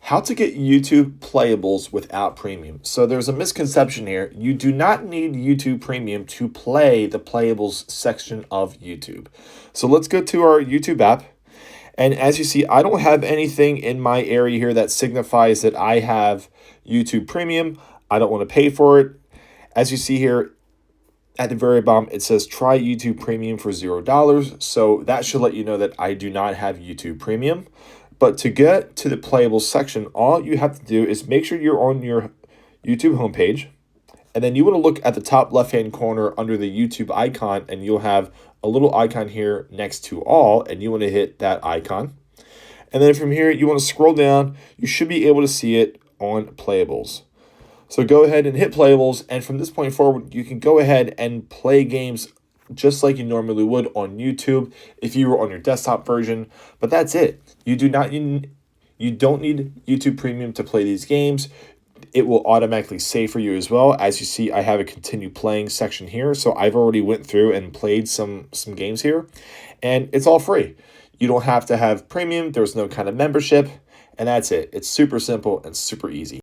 How to get YouTube Playables without premium. So there's a misconception here. You do not need YouTube Premium to play the Playables section of YouTube. So let's go to our YouTube app. And as you see, I don't have anything in my area here that signifies that I have YouTube Premium. I don't want to pay for it. As you see here, at the very bottom, it says try YouTube Premium for $0. So that should let you know that I do not have YouTube Premium. But to get to the Playables section, all you have to do is make sure you're on your YouTube homepage. And then you want to look at the top left-hand corner under the YouTube icon, and you'll have a little icon here next to all, and you want to hit that icon. And then from here, you want to scroll down. You should be able to see it on Playables. So go ahead and hit Playables, and from this point forward, you can go ahead and play games just like you normally would on YouTube if you were on your desktop version. But that's it. You don't need YouTube Premium to play these games. It will automatically save for you as well. As you see, I have a continue playing section here. So I've already went through and played some games here, and it's all free. You don't have to have premium. There's no kind of membership, and that's it. It's super simple and super easy.